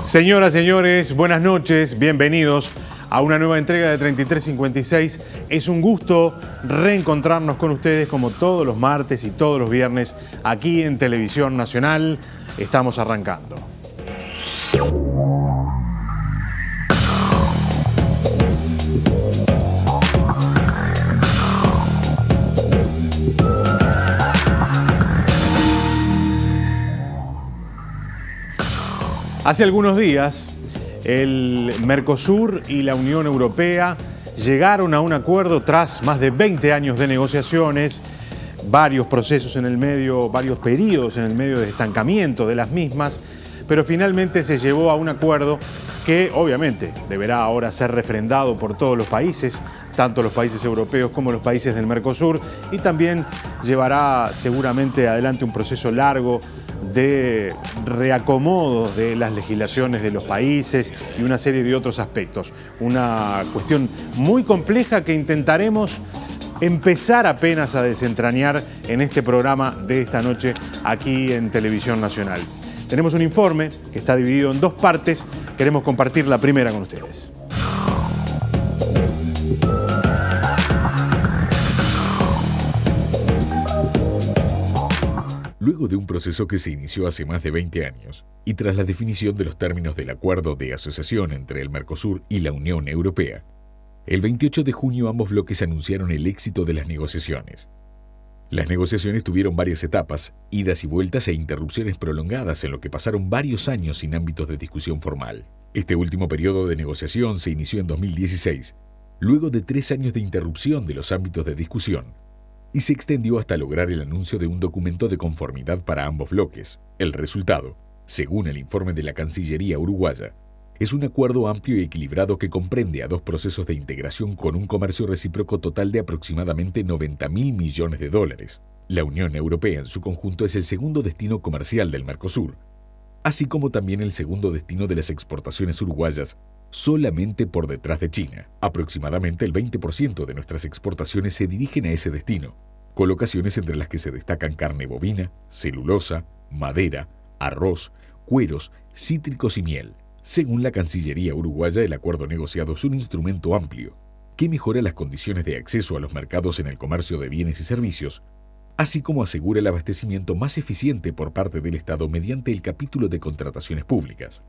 Señoras, señores, buenas noches, bienvenidos a una nueva entrega de 3356. Es un gusto reencontrarnos con ustedes como todos los martes y todos los viernes aquí en Televisión Nacional. Estamos arrancando. Hace algunos días, el Mercosur y la Unión Europea llegaron a un acuerdo tras más de 20 años de negociaciones, varios procesos en el medio, varios periodos en el medio de estancamiento de las mismas, pero finalmente se llevó a un acuerdo que obviamente deberá ahora ser refrendado por todos los países, tanto los países europeos como los países del Mercosur, y también llevará seguramente adelante un proceso largo de reacomodo de las legislaciones de los países y una serie de otros aspectos. Una cuestión muy compleja que intentaremos empezar apenas a desentrañar en este programa de esta noche aquí en Televisión Nacional. Tenemos un informe que está dividido en dos partes. Queremos compartir la primera con ustedes. Luego de un proceso que se inició hace más de 20 años y tras la definición de los términos del acuerdo de asociación entre el Mercosur y la Unión Europea, el 28 de junio ambos bloques anunciaron el éxito de las negociaciones. Las negociaciones tuvieron varias etapas, idas y vueltas e interrupciones prolongadas en lo que pasaron varios años sin ámbitos de discusión formal. Este último periodo de negociación se inició en 2016, luego de 3 años de interrupción de los ámbitos de discusión, y se extendió hasta lograr el anuncio de un documento de conformidad para ambos bloques. El resultado, según el informe de la Cancillería uruguaya, es un acuerdo amplio y equilibrado que comprende a 2 procesos de integración con un comercio recíproco total de aproximadamente $90.000 millones. La Unión Europea en su conjunto es el segundo destino comercial del Mercosur, así como también el segundo destino de las exportaciones uruguayas, solamente por detrás de China. Aproximadamente el 20% de nuestras exportaciones se dirigen a ese destino, colocaciones entre las que se destacan carne bovina, celulosa, madera, arroz, cueros, cítricos y miel. Según la Cancillería uruguaya, el acuerdo negociado es un instrumento amplio que mejora las condiciones de acceso a los mercados en el comercio de bienes y servicios, así como asegura el abastecimiento más eficiente por parte del Estado mediante el capítulo de contrataciones públicas.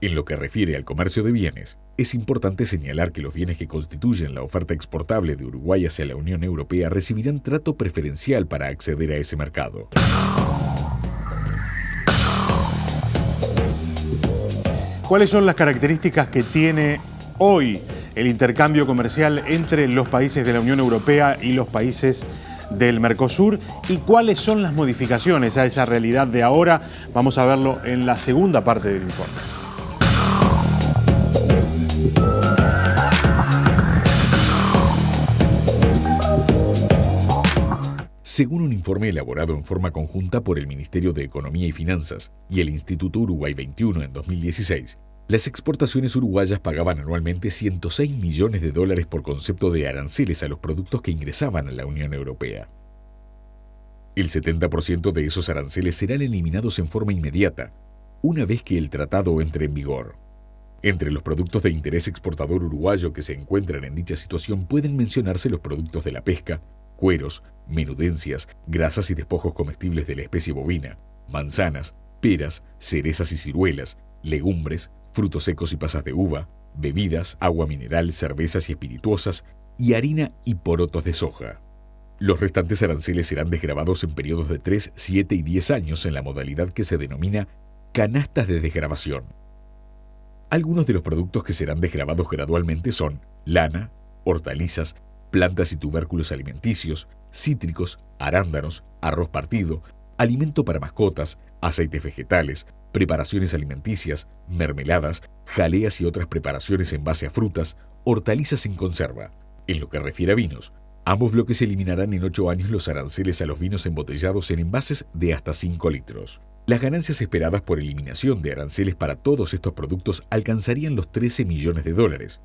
En lo que refiere al comercio de bienes, es importante señalar que los bienes que constituyen la oferta exportable de Uruguay hacia la Unión Europea recibirán trato preferencial para acceder a ese mercado. ¿Cuáles son las características que tiene hoy el intercambio comercial entre los países de la Unión Europea y los países del Mercosur? ¿Y cuáles son las modificaciones a esa realidad de ahora? Vamos a verlo en la segunda parte del informe. Según un informe elaborado en forma conjunta por el Ministerio de Economía y Finanzas y el Instituto Uruguay 21 en 2016, las exportaciones uruguayas pagaban anualmente $106 millones por concepto de aranceles a los productos que ingresaban a la Unión Europea. El 70% de esos aranceles serán eliminados en forma inmediata, una vez que el tratado entre en vigor. Entre los productos de interés exportador uruguayo que se encuentran en dicha situación pueden mencionarse los productos de la pesca, cueros, menudencias, grasas y despojos comestibles de la especie bovina, manzanas, peras, cerezas y ciruelas, legumbres, frutos secos y pasas de uva, bebidas, agua mineral, cervezas y espirituosas, y harina y porotos de soja. Los restantes aranceles serán desgravados en periodos de 3, 7 y 10 años en la modalidad que se denomina canastas de desgravación. Algunos de los productos que serán desgravados gradualmente son lana, hortalizas, plantas y tubérculos alimenticios, cítricos, arándanos, arroz partido, alimento para mascotas, aceites vegetales, preparaciones alimenticias, mermeladas, jaleas y otras preparaciones en base a frutas, hortalizas en conserva. En lo que refiere a vinos, ambos bloques eliminarán en 8 años los aranceles a los vinos embotellados en envases de hasta 5 litros. Las ganancias esperadas por eliminación de aranceles para todos estos productos alcanzarían los $13 millones,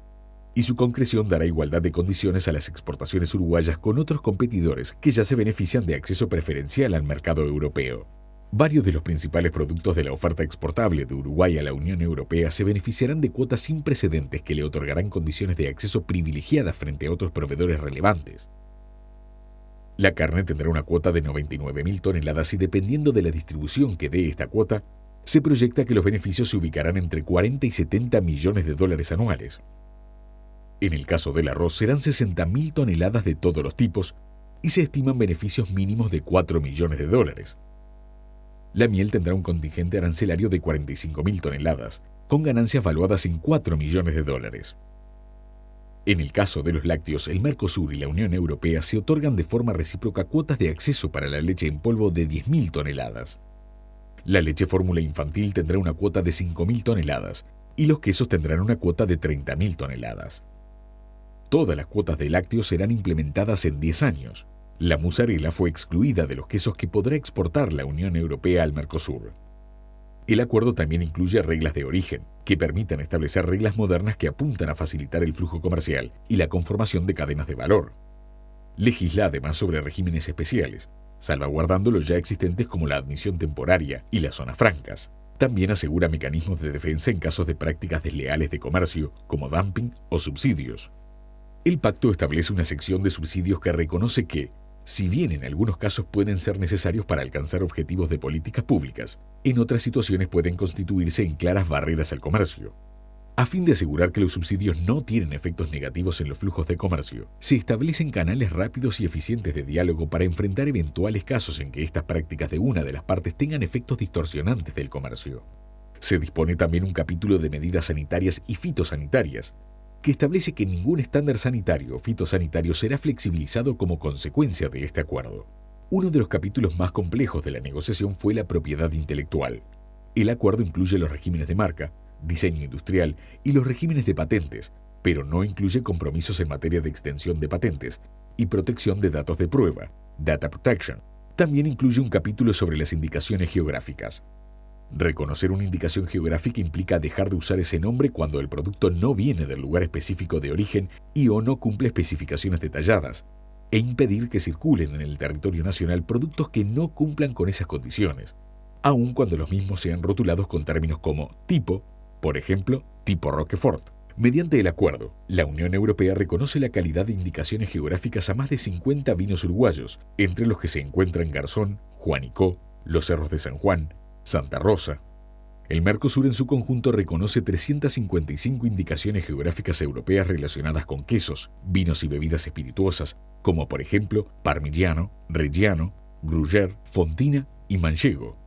y su concreción dará igualdad de condiciones a las exportaciones uruguayas con otros competidores que ya se benefician de acceso preferencial al mercado europeo. Varios de los principales productos de la oferta exportable de Uruguay a la Unión Europea se beneficiarán de cuotas sin precedentes que le otorgarán condiciones de acceso privilegiadas frente a otros proveedores relevantes. La carne tendrá una cuota de 99.000 toneladas y dependiendo de la distribución que dé esta cuota, se proyecta que los beneficios se ubicarán entre 40 y 70 millones de dólares anuales. En el caso del arroz serán 60.000 toneladas de todos los tipos y se estiman beneficios mínimos de 4 millones de dólares. La miel tendrá un contingente arancelario de 45.000 toneladas, con ganancias valuadas en 4 millones de dólares. En el caso de los lácteos, el Mercosur y la Unión Europea se otorgan de forma recíproca cuotas de acceso para la leche en polvo de 10.000 toneladas. La leche fórmula infantil tendrá una cuota de 5.000 toneladas y los quesos tendrán una cuota de 30.000 toneladas. Todas las cuotas de lácteos serán implementadas en 10 años. La mozzarella fue excluida de los quesos que podrá exportar la Unión Europea al Mercosur. El acuerdo también incluye reglas de origen, que permitan establecer reglas modernas que apuntan a facilitar el flujo comercial y la conformación de cadenas de valor. Legisla además sobre regímenes especiales, salvaguardando los ya existentes como la admisión temporaria y las zonas francas. También asegura mecanismos de defensa en casos de prácticas desleales de comercio, como dumping o subsidios. El pacto establece una sección de subsidios que reconoce que, si bien en algunos casos pueden ser necesarios para alcanzar objetivos de políticas públicas, en otras situaciones pueden constituirse en claras barreras al comercio. A fin de asegurar que los subsidios no tienen efectos negativos en los flujos de comercio, se establecen canales rápidos y eficientes de diálogo para enfrentar eventuales casos en que estas prácticas de una de las partes tengan efectos distorsionantes del comercio. Se dispone también un capítulo de medidas sanitarias y fitosanitarias, que establece que ningún estándar sanitario o fitosanitario será flexibilizado como consecuencia de este acuerdo. Uno de los capítulos más complejos de la negociación fue la propiedad intelectual. El acuerdo incluye los regímenes de marca, diseño industrial y los regímenes de patentes, pero no incluye compromisos en materia de extensión de patentes y protección de datos de prueba, data protection. También incluye un capítulo sobre las indicaciones geográficas. Reconocer una indicación geográfica implica dejar de usar ese nombre cuando el producto no viene del lugar específico de origen y o no cumple especificaciones detalladas, e impedir que circulen en el territorio nacional productos que no cumplan con esas condiciones, aun cuando los mismos sean rotulados con términos como tipo, por ejemplo, tipo Roquefort. Mediante el acuerdo, la Unión Europea reconoce la calidad de indicaciones geográficas a más de 50 vinos uruguayos, entre los que se encuentran Garzón, Juanicó, Los Cerros de San Juan, Santa Rosa. El Mercosur en su conjunto reconoce 355 indicaciones geográficas europeas relacionadas con quesos, vinos y bebidas espirituosas, como por ejemplo Parmigiano, Reggiano, Gruyère, Fontina y Manchego.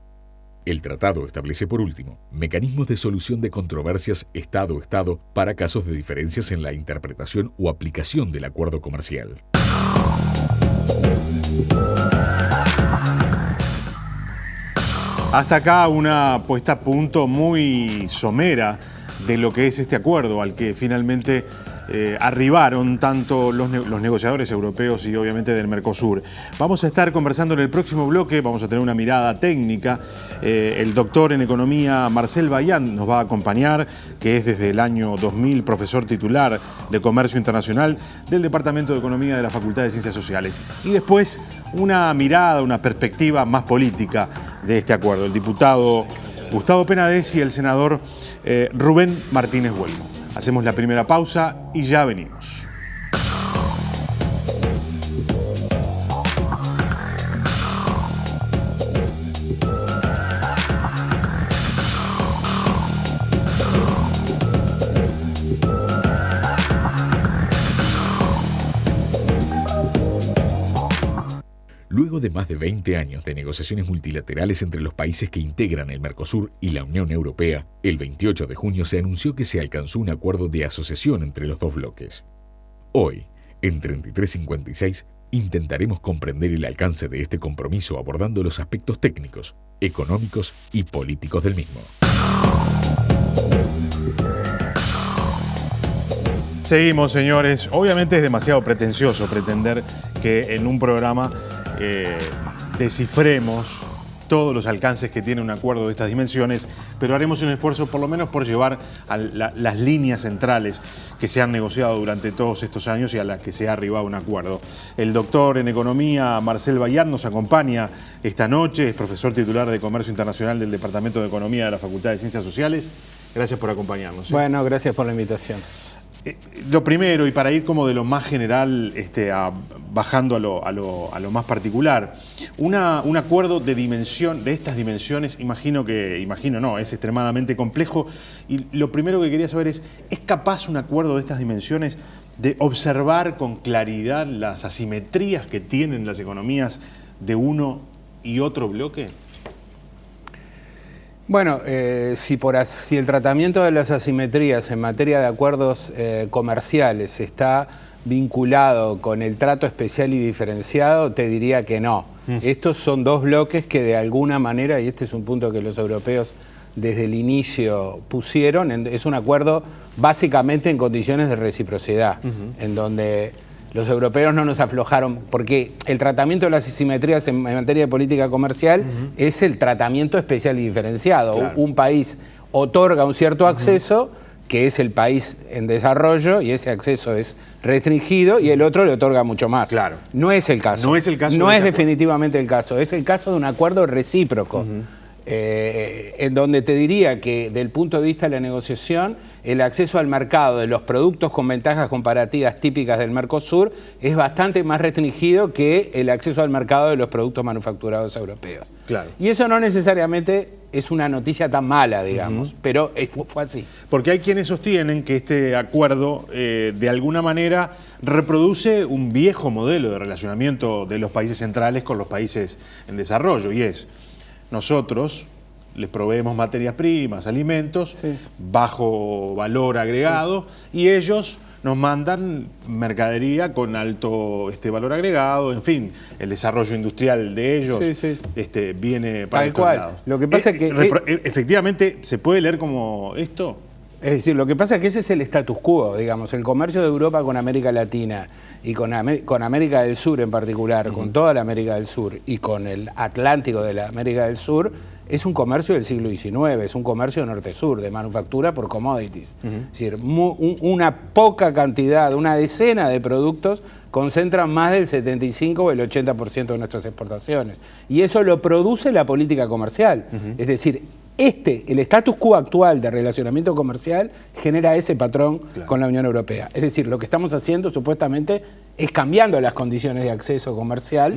El tratado establece por último mecanismos de solución de controversias Estado-Estado para casos de diferencias en la interpretación o aplicación del acuerdo comercial. Hasta acá una puesta a punto muy somera de lo que es este acuerdo al que finalmente arribaron tanto los negociadores europeos y obviamente del Mercosur. Vamos a estar conversando en el próximo bloque, vamos a tener una mirada técnica. El doctor en economía Marcel Bayán nos va a acompañar, que es desde el año 2000 profesor titular de Comercio Internacional del Departamento de Economía de la Facultad de Ciencias Sociales. Y después una mirada, una perspectiva más política de este acuerdo. El diputado Gustavo Penades y el senador Rubén Martínez Huelmo. Hacemos la primera pausa y ya venimos. Luego de más de 20 años de negociaciones multilaterales entre los países que integran el Mercosur y la Unión Europea, el 28 de junio se anunció que se alcanzó un acuerdo de asociación entre los dos bloques. Hoy, en 3356, intentaremos comprender el alcance de este compromiso abordando los aspectos técnicos, económicos y políticos del mismo. Seguimos, señores. Obviamente es demasiado pretencioso pretender que en un programa descifremos todos los alcances que tiene un acuerdo de estas dimensiones, pero haremos un esfuerzo por lo menos por llevar a las líneas centrales que se han negociado durante todos estos años y a las que se ha arribado un acuerdo. El doctor en Economía, Marcel Bayat, nos acompaña esta noche, es profesor titular de Comercio Internacional del Departamento de Economía de la Facultad de Ciencias Sociales. Gracias por acompañarnos. Bueno, gracias por la invitación. Lo primero, y para ir como de lo más general bajando a lo más particular, un acuerdo de estas dimensiones, es extremadamente complejo, y lo primero que quería saber ¿es capaz un acuerdo de estas dimensiones de observar con claridad las asimetrías que tienen las economías de uno y otro bloque? Bueno, si el tratamiento de las asimetrías en materia de acuerdos comerciales está vinculado con el trato especial y diferenciado, te diría que no. Estos son dos bloques que de alguna manera, y este es un punto que los europeos desde el inicio pusieron, es un acuerdo básicamente en condiciones de reciprocidad, en donde los europeos no nos aflojaron, porque el tratamiento de las asimetrías en materia de política comercial es el tratamiento especial y diferenciado. Claro. Un país otorga un cierto acceso, que es el país en desarrollo, y ese acceso es restringido, y el otro le otorga mucho más. Claro. No es el caso. No es el caso. No es definitivamente el caso. Es el caso de un acuerdo recíproco. En donde te diría que, del punto de vista de la negociación, el acceso al mercado de los productos con ventajas comparativas típicas del Mercosur es bastante más restringido que el acceso al mercado de los productos manufacturados europeos. Claro. Y eso no necesariamente es una noticia tan mala, digamos, pero fue así. Porque hay quienes sostienen que este acuerdo, de alguna manera, reproduce un viejo modelo de relacionamiento de los países centrales con los países en desarrollo, y es: nosotros les proveemos materias primas, alimentos, bajo valor agregado, y ellos nos mandan mercadería con alto valor agregado, en fin, el desarrollo industrial de ellos viene para estos lados. Lo que pasa es que efectivamente se puede leer como esto. Es decir, lo que pasa es que ese es el status quo, digamos, el comercio de Europa con América Latina y con América del Sur en particular, con toda la América del Sur y con el Atlántico de la América del Sur, es un comercio del siglo XIX, es un comercio norte-sur, de manufactura por commodities. Es decir, una poca cantidad, una decena de productos concentran más del 75 o el 80% de nuestras exportaciones. Y eso lo produce la política comercial. Es decir, el status quo actual de relacionamiento comercial genera ese patrón con la Unión Europea. Es decir, lo que estamos haciendo supuestamente es cambiando las condiciones de acceso comercial,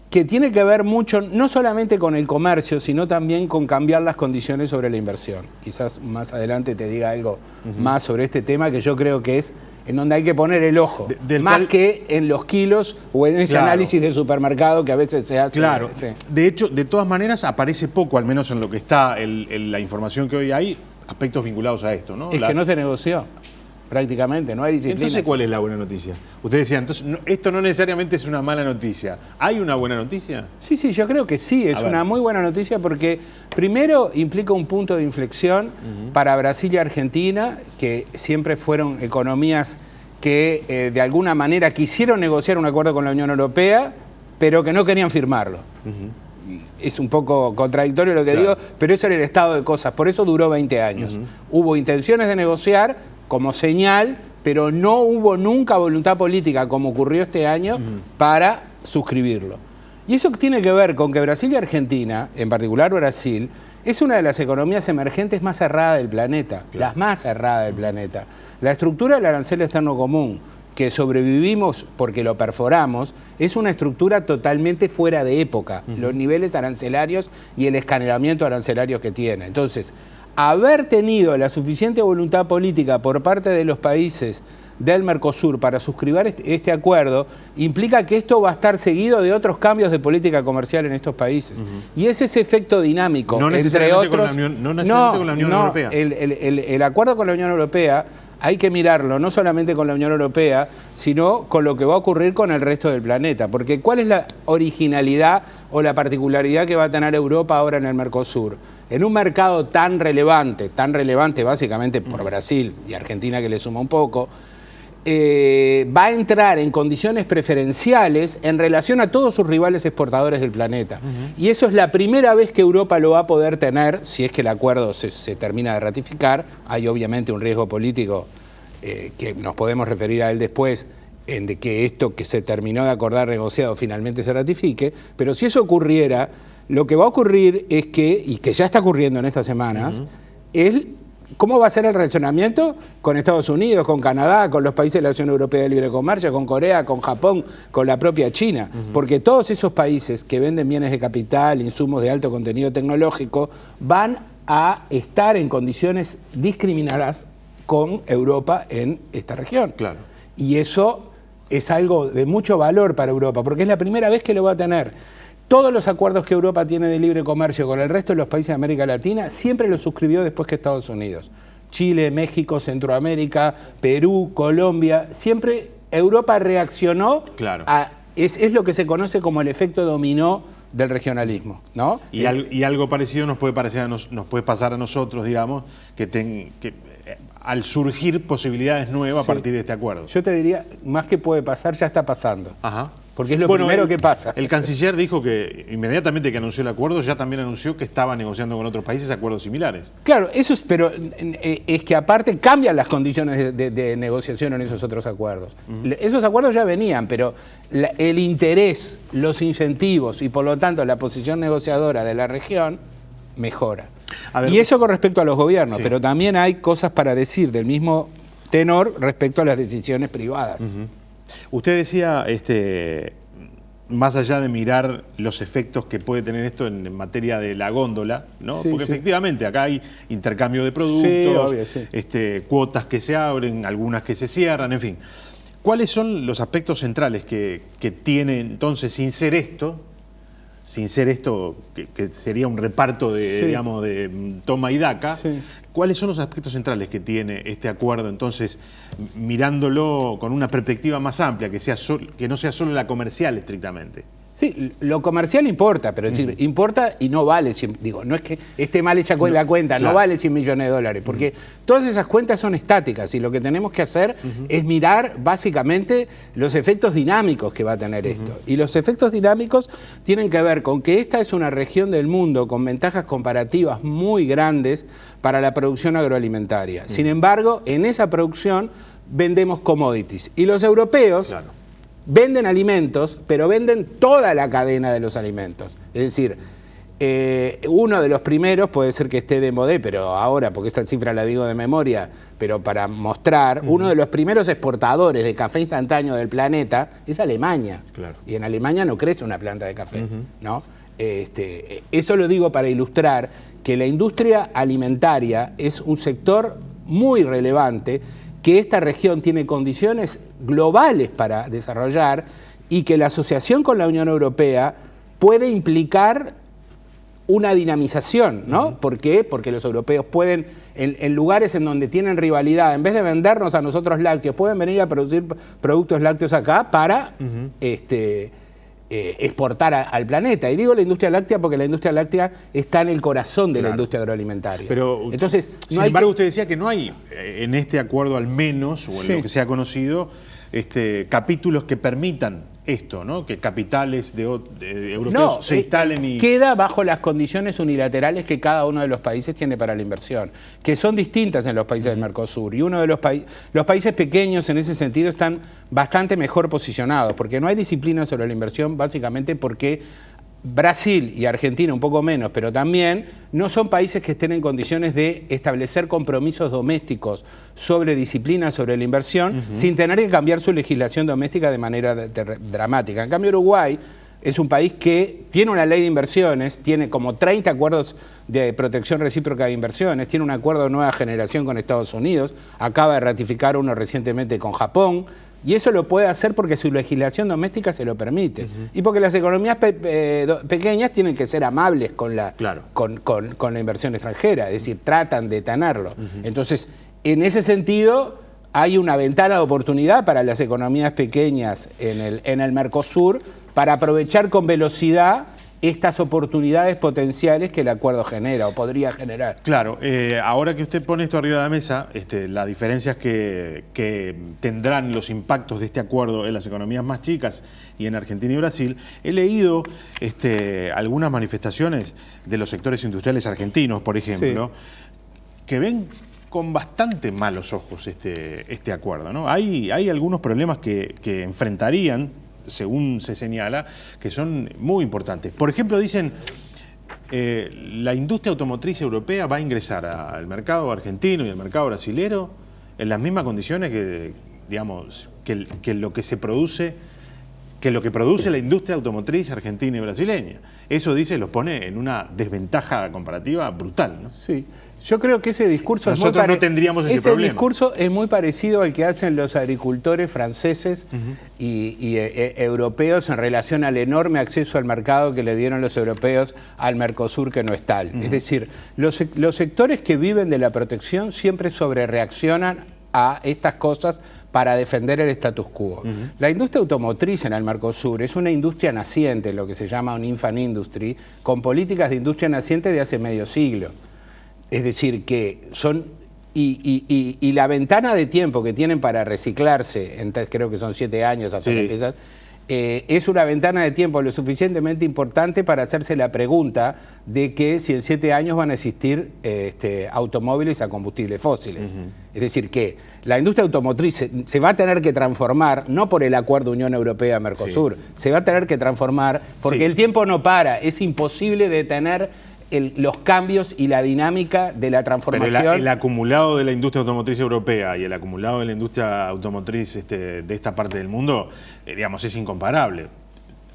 que tiene que ver mucho, no solamente con el comercio, sino también con cambiar las condiciones sobre la inversión. Quizás más adelante te diga algo más sobre este tema, que yo creo que es en donde hay que poner el ojo, más que en los kilos o en ese análisis de supermercado que a veces se hace. Claro, de hecho, de todas maneras aparece poco, al menos en lo que está la información que hoy hay, aspectos vinculados a esto, ¿no? Es que no se negoció, prácticamente, no hay disciplina. Entonces, ¿cuál es la buena noticia? Usted decía, entonces, esto no necesariamente es una mala noticia. ¿Hay una buena noticia? Sí, yo creo que sí, es una muy buena noticia porque primero implica un punto de inflexión para Brasil y Argentina, que siempre fueron economías que de alguna manera quisieron negociar un acuerdo con la Unión Europea, pero que no querían firmarlo. Es un poco contradictorio lo que digo, pero eso era el estado de cosas, por eso duró 20 años. Hubo intenciones de negociar como señal, pero no hubo nunca voluntad política, como ocurrió este año, para suscribirlo. Y eso tiene que ver con que Brasil y Argentina, en particular Brasil, es una de las economías emergentes más cerradas del planeta, las más cerradas del planeta. La estructura del arancel externo común, que sobrevivimos porque lo perforamos, es una estructura totalmente fuera de época, los niveles arancelarios y el escaneamiento arancelario que tiene. Entonces, haber tenido la suficiente voluntad política por parte de los países del Mercosur para suscribir este acuerdo implica que esto va a estar seguido de otros cambios de política comercial en estos países. Y es ese efecto dinámico, no entre otros. No necesariamente con la Unión Europea. El acuerdo con la Unión Europea hay que mirarlo no solamente con la Unión Europea, sino con lo que va a ocurrir con el resto del planeta. Porque ¿cuál es la originalidad o la particularidad que va a tener Europa ahora en el Mercosur? En un mercado tan relevante básicamente por Brasil y Argentina, que le suma un poco, va a entrar en condiciones preferenciales en relación a todos sus rivales exportadores del planeta. Y eso es la primera vez que Europa lo va a poder tener, si es que el acuerdo se termina de ratificar. Hay obviamente un riesgo político que nos podemos referir a él después, de que esto que se terminó de acordar negociado finalmente se ratifique, pero si eso ocurriera, lo que va a ocurrir es que, y que ya está ocurriendo en estas semanas, ¿cómo va a ser el relacionamiento con Estados Unidos, con Canadá, con los países de la Unión Europea de Libre Comercio, con Corea, con Japón, con la propia China? Porque todos esos países que venden bienes de capital, insumos de alto contenido tecnológico, van a estar en condiciones discriminadas con Europa en esta región. Claro. Y eso es algo de mucho valor para Europa, porque es la primera vez que lo va a tener. Todos los acuerdos que Europa tiene de libre comercio con el resto de los países de América Latina siempre los suscribió después que Estados Unidos. Chile, México, Centroamérica, Perú, Colombia, siempre Europa reaccionó a... Es lo que se conoce como el efecto dominó del regionalismo, ¿no? Y algo parecido nos puede pasar a nosotros, digamos, que al surgir posibilidades nuevas a partir de este acuerdo. Yo te diría, más que puede pasar, ya está pasando. Ajá. Porque es lo primero que pasa. El canciller dijo que inmediatamente que anunció el acuerdo, ya también anunció que estaba negociando con otros países acuerdos similares. Claro, eso es, pero es que aparte cambian las condiciones de negociación en esos otros acuerdos. Esos acuerdos ya venían, pero el interés, los incentivos y por lo tanto la posición negociadora de la región mejora. Y eso con respecto a los gobiernos, pero también hay cosas para decir del mismo tenor respecto a las decisiones privadas. Usted decía, más allá de mirar los efectos que puede tener esto en materia de la góndola, ¿no? Porque efectivamente acá hay intercambio de productos, cuotas que se abren, algunas que se cierran, en fin. ¿Cuáles son los aspectos centrales que tiene entonces, sin ser esto, que sería un reparto de, digamos, de toma y daca, ¿cuáles son los aspectos centrales que tiene este acuerdo? Entonces, mirándolo con una perspectiva más amplia, que no sea solo la comercial estrictamente. Sí, lo comercial importa, pero es decir, importa y no vale, no es que esté mal hecha la cuenta, no vale 100 millones de dólares, porque todas esas cuentas son estáticas y lo que tenemos que hacer es mirar básicamente los efectos dinámicos que va a tener esto. Y los efectos dinámicos tienen que ver con que esta es una región del mundo con ventajas comparativas muy grandes para la producción agroalimentaria. Sin embargo, en esa producción vendemos commodities y los europeos... venden alimentos, pero venden toda la cadena de los alimentos. Es decir, uno de los primeros, puede ser que esté de modé, pero ahora, porque esta cifra la digo de memoria, pero para mostrar, uno de los primeros exportadores de café instantáneo del planeta es Alemania. Y en Alemania no crece una planta de café, ¿no? Eso lo digo para ilustrar que la industria alimentaria es un sector muy relevante, que esta región tiene condiciones globales para desarrollar y que la asociación con la Unión Europea puede implicar una dinamización, ¿no? ¿Por qué? Porque los europeos pueden, en lugares en donde tienen rivalidad, en vez de vendernos a nosotros lácteos, pueden venir a producir productos lácteos acá para exportar al planeta. Y digo la industria láctea porque la industria láctea está en el corazón de la industria agroalimentaria. Pero, entonces, sin embargo, usted decía que no hay en este acuerdo al menos, o en lo que se ha conocido, capítulos que permitan esto, ¿no? Que capitales de europeos se instalen y... Queda bajo las condiciones unilaterales que cada uno de los países tiene para la inversión, que son distintas en los países del Mercosur. Y uno de los países pequeños en ese sentido están bastante mejor posicionados, porque no hay disciplina sobre la inversión, básicamente porque Brasil y Argentina un poco menos, pero también no son países que estén en condiciones de establecer compromisos domésticos sobre disciplina sobre la inversión sin tener que cambiar su legislación doméstica de manera dramática. En cambio, Uruguay es un país que tiene una ley de inversiones, tiene como 30 acuerdos de protección recíproca de inversiones, tiene un acuerdo de nueva generación con Estados Unidos, acaba de ratificar uno recientemente con Japón. Y eso lo puede hacer porque su legislación doméstica se lo permite. Y porque las economías pequeñas tienen que ser amables con la, con la inversión extranjera, es decir, tratan de tenerlo. Entonces, en ese sentido, hay una ventana de oportunidad para las economías pequeñas en el Mercosur para aprovechar con velocidad estas oportunidades potenciales que el acuerdo genera o podría generar. Claro, ahora que usted pone esto arriba de la mesa, las diferencias que tendrán los impactos de este acuerdo en las economías más chicas y en Argentina y Brasil, he leído algunas manifestaciones de los sectores industriales argentinos, por ejemplo, que ven con bastante malos ojos este acuerdo, ¿no? Hay algunos problemas que enfrentarían, según se señala, que son muy importantes. Por ejemplo, dicen, la industria automotriz europea va a ingresar al mercado argentino y al mercado brasilero en las mismas condiciones que, digamos, que lo que produce la industria automotriz argentina y brasileña. Eso, dice, los pone en una desventaja comparativa brutal, ¿no? Sí. Yo creo que ese discurso nosotros no tendríamos ese problema. Ese discurso es muy parecido al que hacen los agricultores franceses y europeos en relación al enorme acceso al mercado que le dieron los europeos al Mercosur, que no es tal. Es decir, los sectores que viven de la protección siempre sobrereaccionan a estas cosas para defender el status quo. La industria automotriz en el Mercosur es una industria naciente, lo que se llama un infant industry, con políticas de industria naciente de hace medio siglo. Es decir, que son... Y la ventana de tiempo que tienen para reciclarse, creo que son 7 años hasta que empiezan, es una ventana de tiempo lo suficientemente importante para hacerse la pregunta de que si en 7 años van a existir automóviles a combustibles fósiles. Es decir, que la industria automotriz se va a tener que transformar, no por el acuerdo Unión Europea-Mercosur, se va a tener que transformar porque el tiempo no para, es imposible detener los cambios y la dinámica de la transformación. Pero el acumulado de la industria automotriz europea y el acumulado de la industria automotriz de esta parte del mundo, digamos, es incomparable.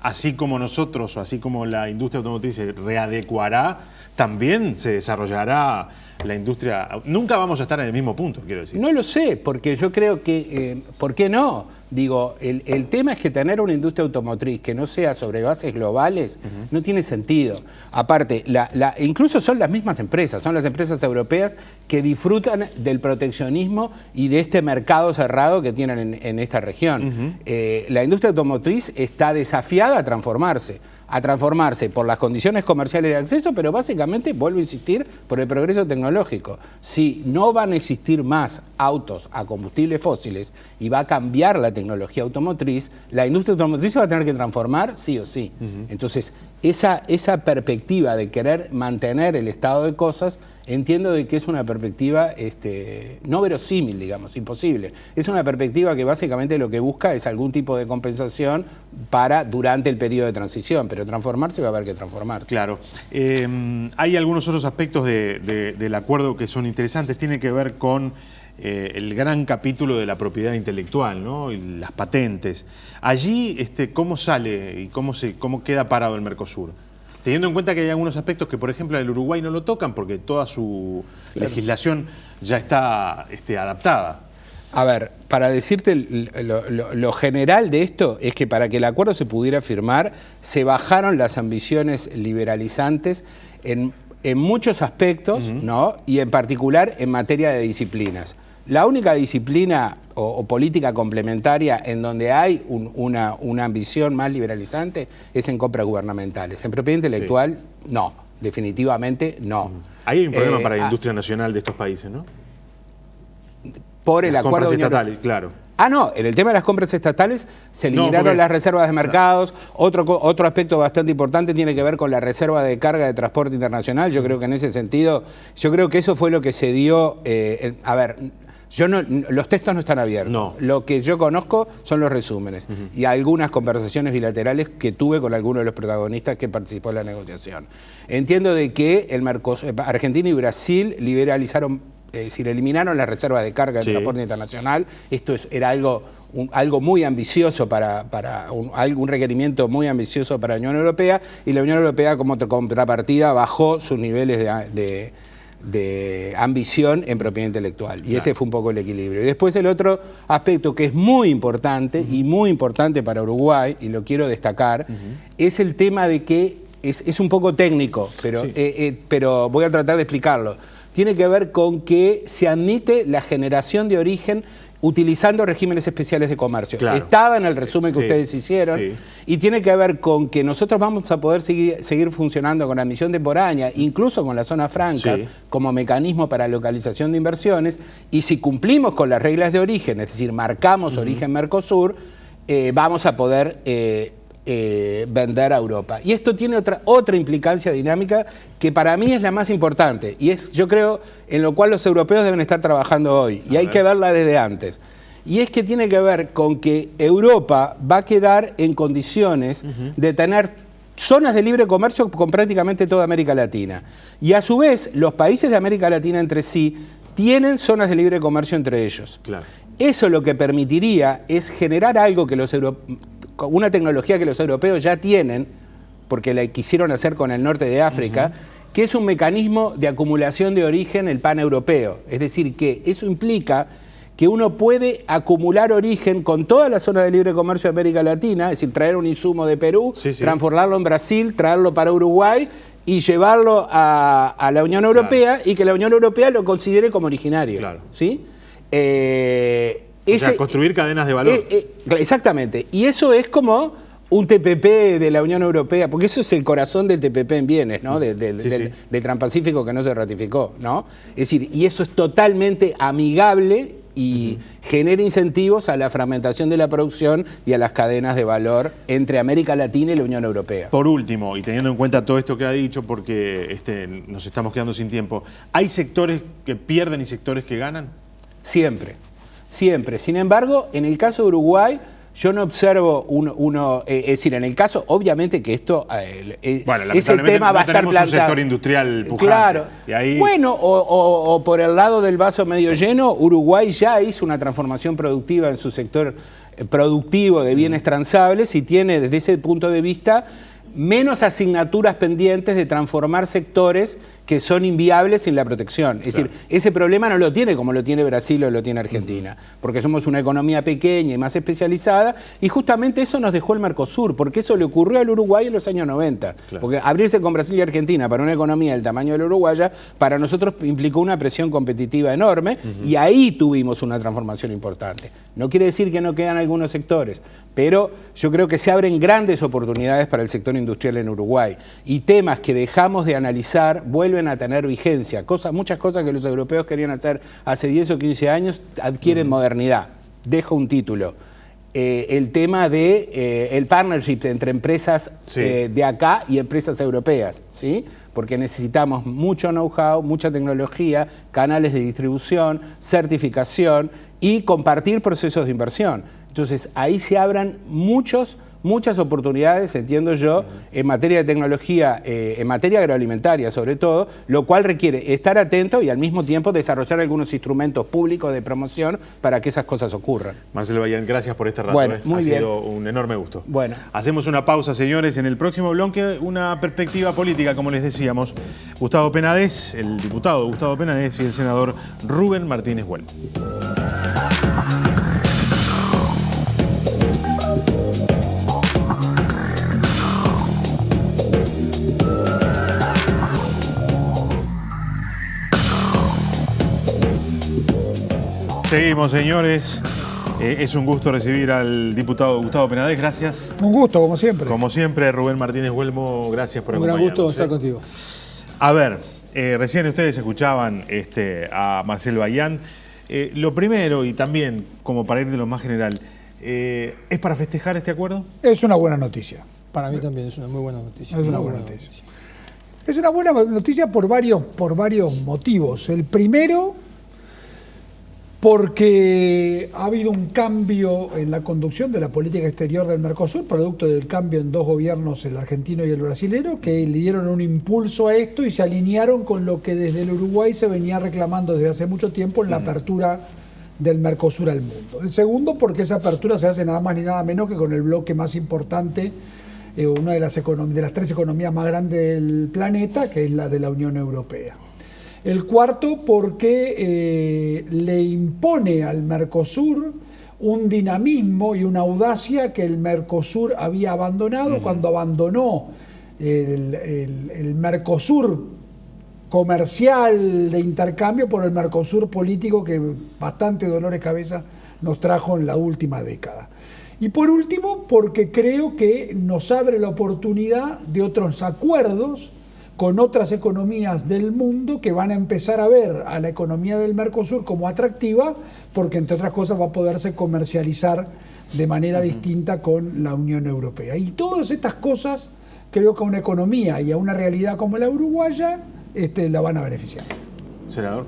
Así como nosotros o así como la industria automotriz se readecuará, también se desarrollará la industria. Nunca vamos a estar en el mismo punto, quiero decir. No lo sé, porque yo creo que, ¿por qué no? Digo, el tema es que tener una industria automotriz que no sea sobre bases globales no tiene sentido. Aparte, incluso son las mismas empresas, son las empresas europeas que disfrutan del proteccionismo y de este mercado cerrado que tienen en esta región. La industria automotriz está desafiada a transformarse por las condiciones comerciales de acceso, pero básicamente, vuelvo a insistir, por el progreso tecnológico. Si no van a existir más autos a combustibles fósiles y va a cambiar la tecnología automotriz, la industria automotriz se va a tener que transformar sí o sí. Entonces, esa perspectiva de querer mantener el estado de cosas, entiendo de que es una perspectiva no verosímil, digamos, imposible. Es una perspectiva que básicamente lo que busca es algún tipo de compensación durante el periodo de transición, pero transformarse va a haber que transformarse. Claro. Hay algunos otros aspectos del acuerdo que son interesantes. Tiene que ver con el gran capítulo de la propiedad intelectual, ¿no? Y las patentes. Allí, ¿cómo sale y cómo queda parado el Mercosur? Teniendo en cuenta que hay algunos aspectos que, por ejemplo, el Uruguay no lo tocan porque toda su legislación ya está adaptada. A ver, para decirte lo general de esto es que para que el acuerdo se pudiera firmar se bajaron las ambiciones liberalizantes en muchos aspectos, ¿no? Y en particular en materia de disciplinas. La única disciplina o política complementaria en donde hay una ambición más liberalizante es en compras gubernamentales. En propiedad intelectual, no, definitivamente no. Ahí hay un problema para la industria nacional de estos países, ¿no? Por el acuerdo compras estatales, claro. No, en el tema de las compras estatales se eliminaron las reservas de mercados. Otro aspecto bastante importante tiene que ver con la reserva de carga de transporte internacional. Yo creo que en ese sentido, yo creo que eso fue lo que se dio. Los textos no están abiertos. No. Lo que yo conozco son los resúmenes y algunas conversaciones bilaterales que tuve con algunos de los protagonistas que participó en la negociación. Entiendo de que Argentina y Brasil liberalizaron, eliminaron las reservas de carga de transporte internacional. Esto era algo muy ambicioso un requerimiento muy ambicioso para la Unión Europea, y la Unión Europea como contrapartida bajó sus niveles de ambición en propiedad intelectual. Y ese fue un poco el equilibrio. Y después el otro aspecto que es muy importante y muy importante para Uruguay, y lo quiero destacar, es el tema de que es un poco técnico, pero voy a tratar de explicarlo. Tiene que ver con que se admite la generación de origen utilizando regímenes especiales de comercio. Claro. Estaba en el resumen que ustedes hicieron y tiene que ver con que nosotros vamos a poder seguir funcionando con la admisión temporánea, incluso con las zonas francas, como mecanismo para localización de inversiones, y si cumplimos con las reglas de origen, es decir, marcamos origen Mercosur, vamos a poder vender a Europa. Y esto tiene otra implicancia dinámica que para mí es la más importante y es, yo creo, en lo cual los europeos deben estar trabajando hoy y hay que verla desde antes. Y es que tiene que ver con que Europa va a quedar en condiciones de tener zonas de libre comercio con prácticamente toda América Latina. Y a su vez, los países de América Latina entre sí tienen zonas de libre comercio entre ellos. Claro. Eso lo que permitiría es generar algo que una tecnología que los europeos ya tienen, porque la quisieron hacer con el norte de África, que es un mecanismo de acumulación de origen, el paneuropeo. Es decir, que eso implica que uno puede acumular origen con toda la zona de libre comercio de América Latina, es decir, traer un insumo de Perú, transformarlo en Brasil, traerlo para Uruguay y llevarlo a la Unión Europea y que la Unión Europea lo considere como originario. Claro. ¿Sí? O sea, construir cadenas de valor. Exactamente. Y eso es como un TPP de la Unión Europea, porque eso es el corazón del TPP en bienes, ¿no? Del Transpacífico que no se ratificó, ¿no? Es decir, y eso es totalmente amigable y genera incentivos a la fragmentación de la producción y a las cadenas de valor entre América Latina y la Unión Europea. Por último, y teniendo en cuenta todo esto que ha dicho, porque nos estamos quedando sin tiempo, ¿hay sectores que pierden y sectores que ganan? Siempre. Siempre. Sin embargo, en el caso de Uruguay, yo no observo es decir, en el caso, obviamente que esto, ese tema va a estar planteado. Un sector industrial pujante. Claro. Y ahí... Bueno, o por el lado del vaso medio lleno, Uruguay ya hizo una transformación productiva en su sector productivo de bienes transables y tiene desde ese punto de vista menos asignaturas pendientes de transformar sectores que son inviables sin la protección. Es decir, ese problema no lo tiene como lo tiene Brasil o lo tiene Argentina, porque somos una economía pequeña y más especializada, y justamente eso nos dejó el Mercosur, porque eso le ocurrió al Uruguay en los años 90. Porque abrirse con Brasil y Argentina para una economía del tamaño de la uruguaya, para nosotros implicó una presión competitiva enorme, y ahí tuvimos una transformación importante. No quiere decir que no quedan algunos sectores, pero yo creo que se abren grandes oportunidades para el sector industrial en Uruguay, y temas que dejamos de analizar vuelven a tener vigencia. Muchas cosas que los europeos querían hacer hace 10 o 15 años adquieren modernidad. Dejo un título. El tema de el partnership entre empresas de acá y empresas europeas, ¿sí? Porque necesitamos mucho know-how, mucha tecnología, canales de distribución, certificación y compartir procesos de inversión. Entonces, ahí se abran muchas oportunidades, entiendo yo, en materia de tecnología, en materia agroalimentaria sobre todo, lo cual requiere estar atento y al mismo tiempo desarrollar algunos instrumentos públicos de promoción para que esas cosas ocurran. Marcelo Bayán, gracias por este rato. Bueno, muy bien. Ha sido un enorme gusto. Bueno. Hacemos una pausa, señores. En el próximo bloque, una perspectiva política, como les decíamos. Gustavo Penades, el diputado Gustavo Penades y el senador Rubén Martínez Huelmo. Seguimos, señores. Es un gusto recibir al diputado Gustavo Penades. Gracias. Un gusto, como siempre. Como siempre, Rubén Martínez Huelmo, gracias por acompañarnos. Un gran gusto estar contigo. A ver, recién ustedes escuchaban a Marcelo Bayán. Lo primero, y también como para ir de lo más general, ¿es para festejar este acuerdo? Es una buena noticia. Para mí también es una muy buena noticia. Es una buena noticia. Es una buena noticia por varios motivos. El primero, porque ha habido un cambio en la conducción de la política exterior del Mercosur, producto del cambio en dos gobiernos, el argentino y el brasilero, que le dieron un impulso a esto y se alinearon con lo que desde el Uruguay se venía reclamando desde hace mucho tiempo en la apertura del Mercosur al mundo. El segundo, porque esa apertura se hace nada más ni nada menos que con el bloque más importante, una de las tres economías más grandes del planeta, que es la de la Unión Europea. El cuarto, porque le impone al Mercosur un dinamismo y una audacia que el Mercosur había abandonado cuando abandonó el Mercosur comercial de intercambio por el Mercosur político, que bastante dolor de cabeza nos trajo en la última década. Y por último, porque creo que nos abre la oportunidad de otros acuerdos con otras economías del mundo que van a empezar a ver a la economía del Mercosur como atractiva, porque entre otras cosas va a poderse comercializar de manera distinta con la Unión Europea. Y todas estas cosas creo que a una economía y a una realidad como la uruguaya la van a beneficiar. Senador,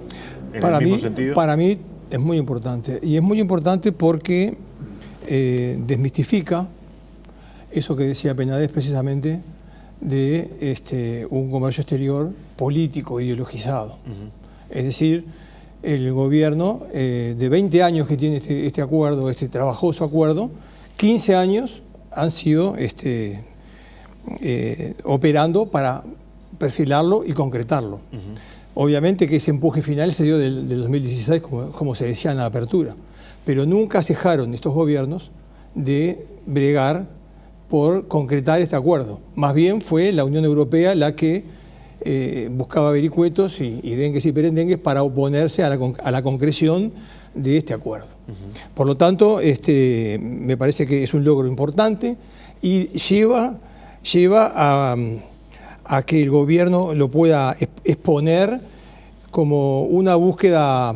¿en el mismo sentido? Para mí es muy importante. Y es muy importante porque desmistifica eso que decía Penades precisamente de un comercio exterior político, ideologizado. Es decir, el gobierno de 20 años que tiene este acuerdo, este trabajoso acuerdo, 15 años han sido operando para perfilarlo y concretarlo. Obviamente que ese empuje final se dio del 2016, como se decía en la apertura, pero nunca cejaron estos gobiernos de bregar por concretar este acuerdo. Más bien fue la Unión Europea la que buscaba vericuetos y dengues y perendengues para oponerse a la concreción de este acuerdo. Por lo tanto, me parece que es un logro importante y lleva a que el gobierno lo pueda exponer como una búsqueda,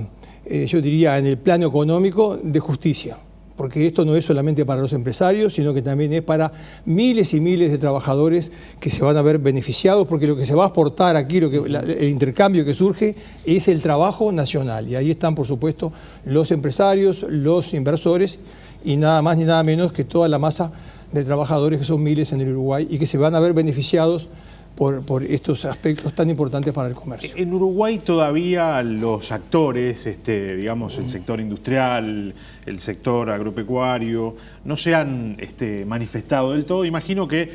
yo diría, en el plano económico de justicia. Porque esto no es solamente para los empresarios, sino que también es para miles y miles de trabajadores que se van a ver beneficiados, porque lo que se va a aportar aquí, el intercambio que surge, es el trabajo nacional. Y ahí están, por supuesto, los empresarios, los inversores, y nada más ni nada menos que toda la masa de trabajadores, que son miles en el Uruguay, y que se van a ver beneficiados por estos aspectos tan importantes para el comercio. En Uruguay todavía los actores, digamos, el sector industrial, el sector agropecuario, no se han manifestado del todo. Imagino que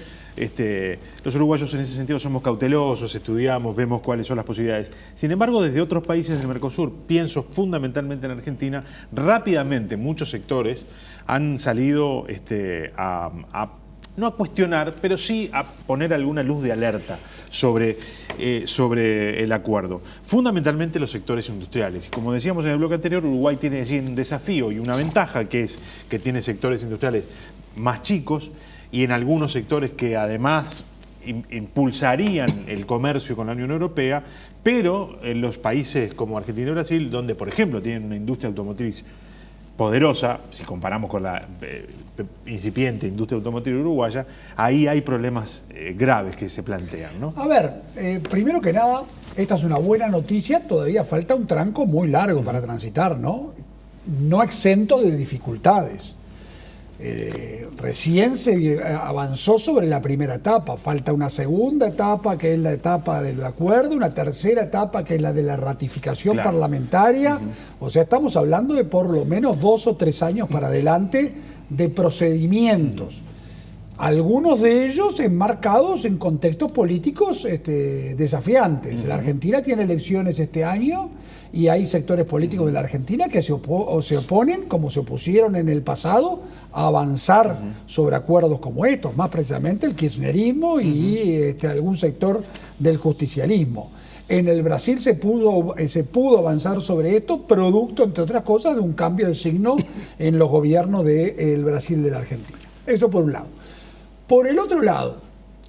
los uruguayos en ese sentido somos cautelosos, estudiamos, vemos cuáles son las posibilidades. Sin embargo, desde otros países del Mercosur, pienso fundamentalmente en Argentina, rápidamente muchos sectores han salido no a cuestionar, pero sí a poner alguna luz de alerta sobre el acuerdo. Fundamentalmente los sectores industriales. Y como decíamos en el bloque anterior, Uruguay tiene un desafío y una ventaja, que es que tiene sectores industriales más chicos y en algunos sectores que además impulsarían el comercio con la Unión Europea, pero en los países como Argentina y Brasil, donde por ejemplo tienen una industria automotriz poderosa, si comparamos con la incipiente industria automotriz uruguaya, ahí hay problemas graves que se plantean, ¿no? A ver, primero que nada, esta es una buena noticia, todavía falta un tranco muy largo para transitar, ¿no? No exento de dificultades. Recién se avanzó sobre la primera etapa, falta una segunda etapa que es la etapa del acuerdo, una tercera etapa que es la de la ratificación parlamentaria, o sea, estamos hablando de por lo menos 2 o 3 años para adelante de procedimientos, algunos de ellos enmarcados en contextos políticos desafiantes. La Argentina tiene elecciones este año y hay sectores políticos de la Argentina que se oponen, como se opusieron en el pasado, a avanzar sobre acuerdos como estos, más precisamente el kirchnerismo y algún sector del justicialismo. En el Brasil se pudo avanzar sobre esto, producto, entre otras cosas, de un cambio de signo en los gobiernos del Brasil y de la Argentina. Eso por un lado. Por el otro lado,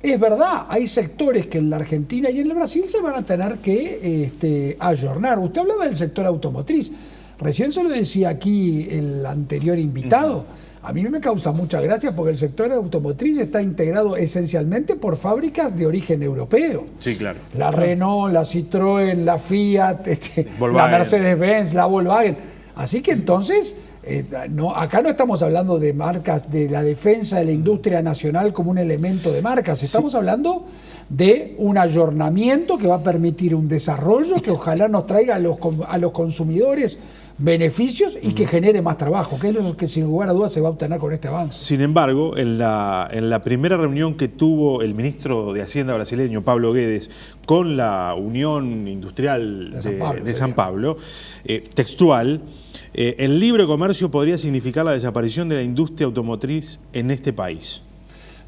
es verdad, hay sectores que en la Argentina y en el Brasil se van a tener que ayornar. Usted hablaba del sector automotriz. Recién se lo decía aquí el anterior invitado. A mí me causa mucha gracia porque el sector automotriz está integrado esencialmente por fábricas de origen europeo. Sí, claro. La Renault, la Citroën, la Fiat, la Mercedes-Benz, la Volkswagen. Así que entonces, acá no estamos hablando de marcas, de la defensa de la industria nacional como un elemento de marcas. Estamos hablando de un ayornamiento que va a permitir un desarrollo que ojalá nos traiga a los consumidores beneficios y que genere más trabajo, que es lo que sin lugar a dudas se va a obtener con este avance. Sin embargo, en la primera reunión que tuvo el ministro de Hacienda brasileño, Pablo Guedes, con la Unión Industrial de San Pablo, textual, el libre comercio podría significar la desaparición de la industria automotriz en este país.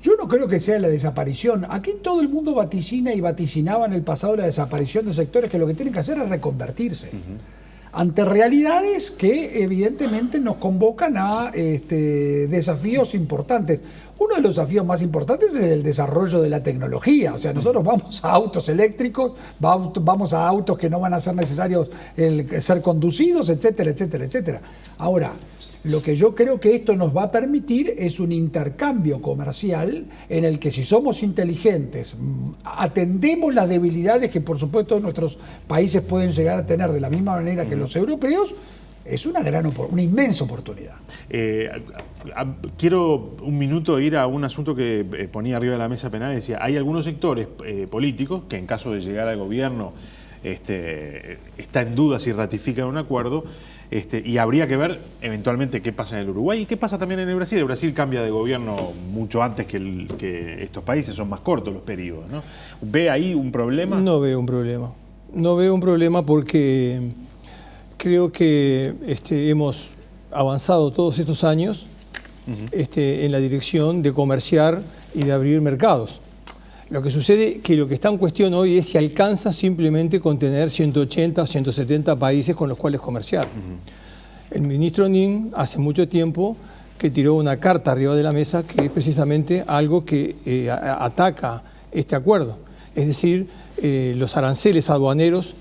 Yo no creo que sea la desaparición. Aquí todo el mundo vaticina y vaticinaba en el pasado la desaparición de sectores que lo que tienen que hacer es reconvertirse. ante realidades que evidentemente nos convocan a desafíos importantes. Uno de los desafíos más importantes es el desarrollo de la tecnología. O sea, nosotros vamos a autos eléctricos, vamos a autos que no van a ser necesarios ser conducidos, etcétera, etcétera, etcétera. Ahora, lo que yo creo que esto nos va a permitir es un intercambio comercial en el que, si somos inteligentes, atendemos las debilidades que por supuesto nuestros países pueden llegar a tener de la misma manera que los europeos. Es una inmensa oportunidad. Quiero un minuto ir a un asunto que ponía arriba de la mesa Penades. Decía, hay algunos sectores políticos que, en caso de llegar al gobierno, está en duda si ratifican un acuerdo, y habría que ver eventualmente qué pasa en el Uruguay y qué pasa también en el Brasil. El Brasil cambia de gobierno mucho antes que estos países, son más cortos los periodos, ¿no? ¿Ve ahí un problema? No veo un problema. No veo un problema porque creo que hemos avanzado todos estos años en la dirección de comerciar y de abrir mercados. Lo que sucede es que lo que está en cuestión hoy es si alcanza simplemente con tener 180 o 170 países con los cuales comerciar. El ministro Nin hace mucho tiempo que tiró una carta arriba de la mesa que es precisamente algo que ataca este acuerdo. Es decir, los aranceles aduaneros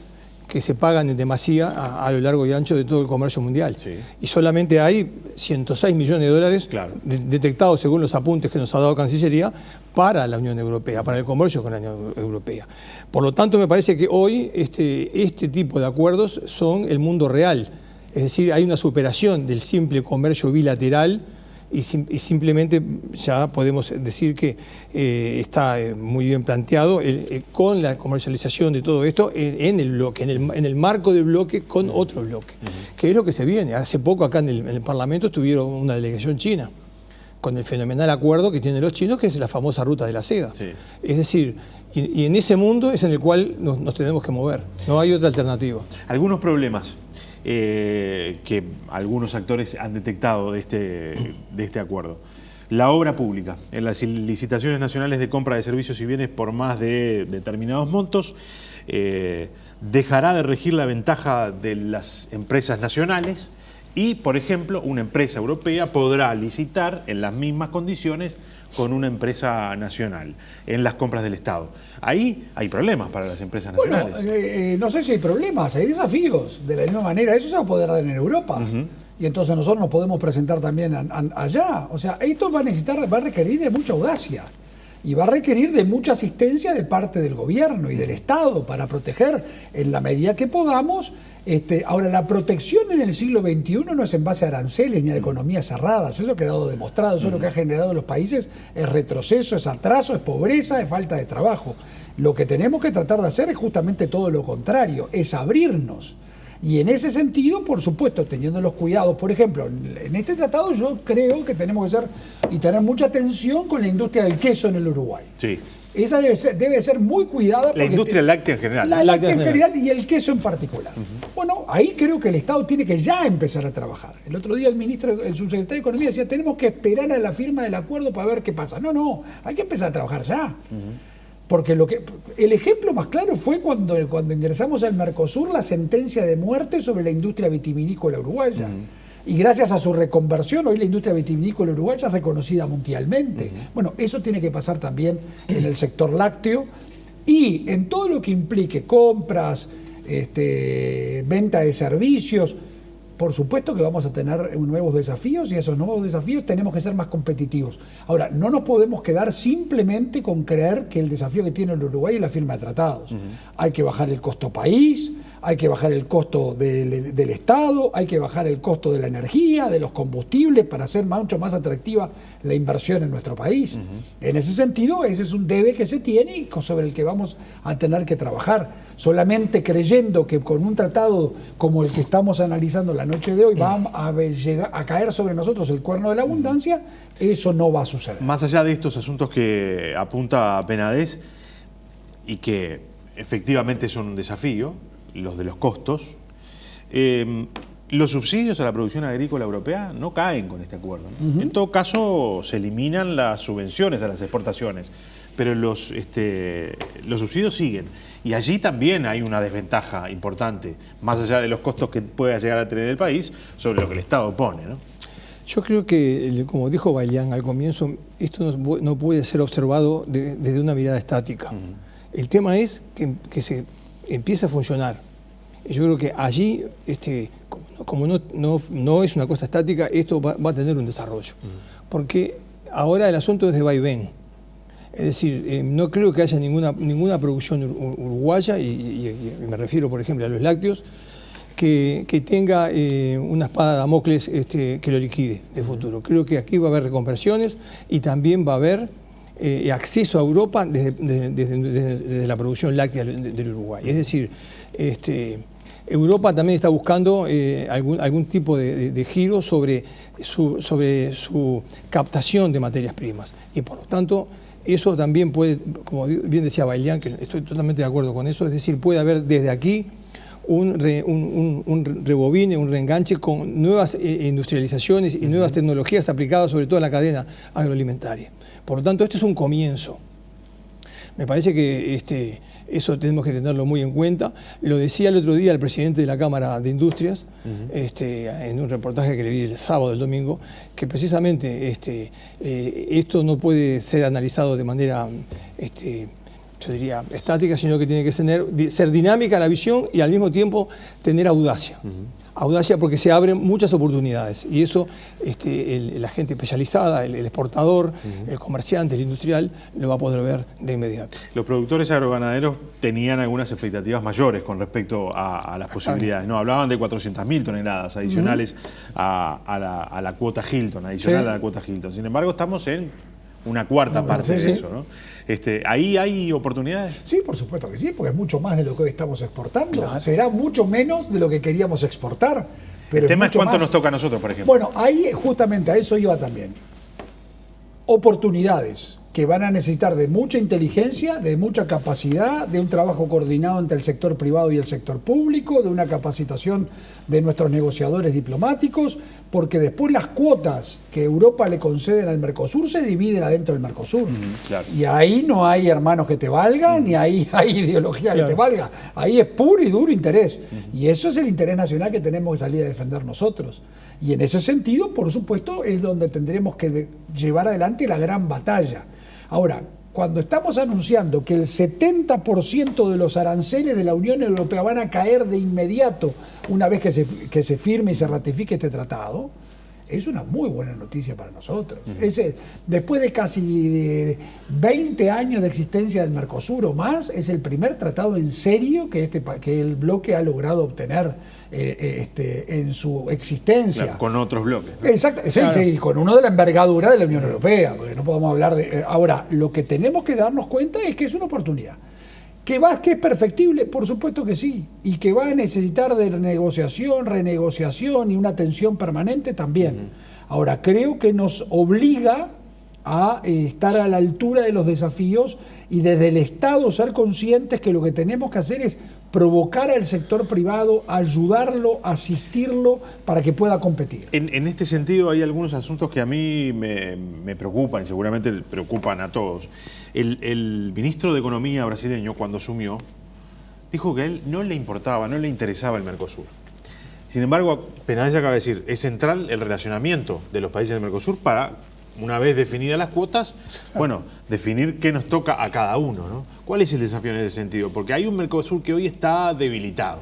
que se pagan en demasía a lo largo y ancho de todo el comercio mundial. Sí. Y solamente hay 106 millones de dólares detectados, según los apuntes que nos ha dado Cancillería, para la Unión Europea, para el comercio con la Unión Europea. Por lo tanto, me parece que hoy este tipo de acuerdos son el mundo real. Es decir, hay una superación del simple comercio bilateral y simplemente ya podemos decir que está muy bien planteado con la comercialización de todo esto en el bloque, en el marco del bloque con otro bloque, que es lo que se viene. Hace poco acá en el Parlamento estuvieron una delegación china con el fenomenal acuerdo que tienen los chinos, que es la famosa ruta de la seda. Sí. Es decir, y en ese mundo es en el cual nos tenemos que mover, no hay otra alternativa. Algunos problemas que algunos actores han detectado de este acuerdo. La obra pública. En las licitaciones nacionales de compra de servicios y bienes por más de determinados montos, dejará de regir la ventaja de las empresas nacionales y, por ejemplo, una empresa europea podrá licitar en las mismas condiciones con una empresa nacional en las compras del Estado. Ahí hay problemas para las empresas nacionales. Bueno, no sé si hay problemas, hay desafíos. De la misma manera, eso se va a poder dar en Europa. Y entonces nosotros nos podemos presentar también allá. O sea, esto va a requerir de mucha audacia. Y va a requerir de mucha asistencia de parte del gobierno y del Estado para proteger en la medida que podamos. Ahora, la protección en el siglo XXI no es en base a aranceles ni a economías cerradas. Eso ha quedado demostrado. Eso es lo que ha generado en los países, es retroceso, es atraso, es pobreza, es falta de trabajo. Lo que tenemos que tratar de hacer es justamente todo lo contrario, es abrirnos. Y en ese sentido, por supuesto, teniendo los cuidados, por ejemplo, en este tratado yo creo que tenemos que tener mucha atención con la industria del queso en el Uruguay. Sí. Esa debe ser muy cuidada. La industria láctea en general. La láctea en general y el queso en particular. Bueno, ahí creo que el Estado tiene que ya empezar a trabajar. El otro día el subsecretario de Economía decía, tenemos que esperar a la firma del acuerdo para ver qué pasa. No, hay que empezar a trabajar ya. Porque el ejemplo más claro fue cuando ingresamos al Mercosur, la sentencia de muerte sobre la industria vitivinícola uruguaya. Y gracias a su reconversión, hoy la industria vitivinícola uruguaya es reconocida mundialmente. Bueno, eso tiene que pasar también en el sector lácteo y en todo lo que implique compras, venta de servicios. Por supuesto que vamos a tener nuevos desafíos y esos nuevos desafíos tenemos que ser más competitivos. Ahora, no nos podemos quedar simplemente con creer que el desafío que tiene el Uruguay es la firma de tratados. Hay que bajar el costo país, hay que bajar el costo del Estado, hay que bajar el costo de la energía, de los combustibles, para hacer mucho más atractiva la inversión en nuestro país. En ese sentido, ese es un debe que se tiene y sobre el que vamos a tener que trabajar. Solamente creyendo que con un tratado como el que estamos analizando la noche de hoy va a caer sobre nosotros el cuerno de la abundancia, eso no va a suceder. Más allá de estos asuntos que apunta Penades y que efectivamente son un desafío, los de los costos, los subsidios a la producción agrícola europea no caen con este acuerdo, ¿no? En todo caso, se eliminan las subvenciones a las exportaciones, pero los subsidios siguen. Y allí también hay una desventaja importante, más allá de los costos que pueda llegar a tener el país, sobre lo que el Estado pone, ¿no? Yo creo que, como dijo Bailán al comienzo, esto no puede ser observado desde una mirada estática. El tema es que se empiece a funcionar. Yo creo que allí, como no es una cosa estática, esto va a tener un desarrollo. Porque ahora el asunto es de vaivén. Es decir, no creo que haya ninguna producción uruguaya, y me refiero, por ejemplo, a los lácteos, que tenga una espada de Damocles que lo liquide de futuro. Creo que aquí va a haber reconversiones y también va a haber acceso a Europa desde la producción láctea del Uruguay. Es decir, Europa también está buscando algún tipo de giro sobre su captación de materias primas. Y por lo tanto, eso también puede, como bien decía Bailán, que estoy totalmente de acuerdo con eso, es decir, puede haber desde aquí un rebobine, un reenganche con nuevas industrializaciones y nuevas tecnologías aplicadas sobre todo en la cadena agroalimentaria. Por lo tanto, este es un comienzo. Me parece que eso tenemos que tenerlo muy en cuenta. Lo decía el otro día el presidente de la Cámara de Industrias, en un reportaje que le vi el sábado, el domingo, que precisamente esto no puede ser analizado de manera, yo diría, estática, sino que tiene que ser dinámica la visión y al mismo tiempo tener audacia. Audacia porque se abren muchas oportunidades y eso la gente especializada, el exportador, el comerciante, el industrial, lo va a poder ver de inmediato. Los productores agroganaderos tenían algunas expectativas mayores con respecto a las posibilidades, ¿no? Hablaban de 400.000 toneladas adicionales a la cuota Hilton, a la cuota Hilton. Sin embargo, estamos en una cuarta parte de eso, ¿no? ¿Ahí hay oportunidades? Sí, por supuesto que sí, porque es mucho más de lo que hoy estamos exportando. Claro. Será mucho menos de lo que queríamos exportar. Pero el tema es cuánto nos toca a nosotros, por ejemplo. Bueno, ahí justamente a eso iba también. Oportunidades que van a necesitar de mucha inteligencia, de mucha capacidad, de un trabajo coordinado entre el sector privado y el sector público, de una capacitación de nuestros negociadores diplomáticos, porque después las cuotas que Europa le conceden al Mercosur se dividen adentro del Mercosur. Claro. Y ahí no hay hermanos que te valgan, ni ahí hay ideología que te valga. Ahí es puro y duro interés. Y eso es el interés nacional que tenemos que salir a defender nosotros. Y en ese sentido, por supuesto, es donde tendremos que llevar adelante la gran batalla. Ahora, cuando estamos anunciando que el 70% de los aranceles de la Unión Europea van a caer de inmediato una vez que se firme y se ratifique este tratado, es una muy buena noticia para nosotros. Después de casi 20 años de existencia del Mercosur o más, es el primer tratado en serio que el bloque ha logrado obtener en su existencia. Claro, con otros bloques, ¿no? Exacto, claro. Sí, con uno de la envergadura de la Unión Europea, porque no podemos hablar de... Ahora, lo que tenemos que darnos cuenta es que es una oportunidad. ¿Que es perfectible? Por supuesto que sí. Y que va a necesitar de renegociación y una atención permanente también. Ahora, creo que nos obliga a estar a la altura de los desafíos y desde el Estado ser conscientes que lo que tenemos que hacer es provocar al sector privado, ayudarlo, asistirlo para que pueda competir. En este sentido hay algunos asuntos que a mí me preocupan y seguramente preocupan a todos. El ministro de Economía brasileño, cuando asumió, dijo que a él no le importaba, no le interesaba el Mercosur. Sin embargo, Penades acaba de decir, es central el relacionamiento de los países del Mercosur para, una vez definidas las cuotas, bueno, definir qué nos toca a cada uno, ¿no? ¿Cuál es el desafío en ese sentido? Porque hay un Mercosur que hoy está debilitado.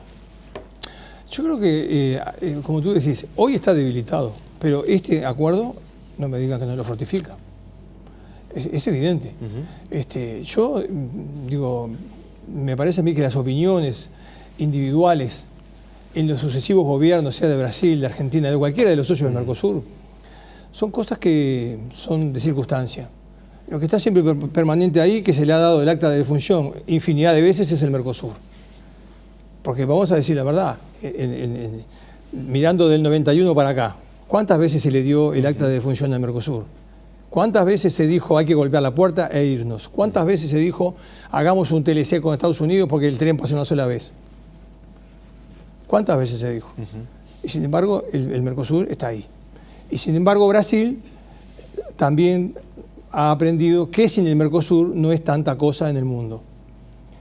Yo creo que, como tú decís, hoy está debilitado, pero este acuerdo, no me digan que no lo fortifica. Es evidente. Yo digo, me parece a mí que las opiniones individuales en los sucesivos gobiernos, sea de Brasil, de Argentina, de cualquiera de los socios del Mercosur, son cosas que son de circunstancia. Lo que está siempre permanente ahí, que se le ha dado el acta de defunción infinidad de veces, es el Mercosur. Porque vamos a decir la verdad, mirando del 91 para acá, ¿cuántas veces se le dio el acta de defunción al Mercosur? ¿Cuántas veces se dijo hay que golpear la puerta e irnos? ¿Cuántas veces se dijo hagamos un TLC con Estados Unidos porque el tren pasa una sola vez? ¿Cuántas veces se dijo? Y sin embargo, el Mercosur está ahí. Y sin embargo, Brasil también ha aprendido que sin el Mercosur no es tanta cosa en el mundo.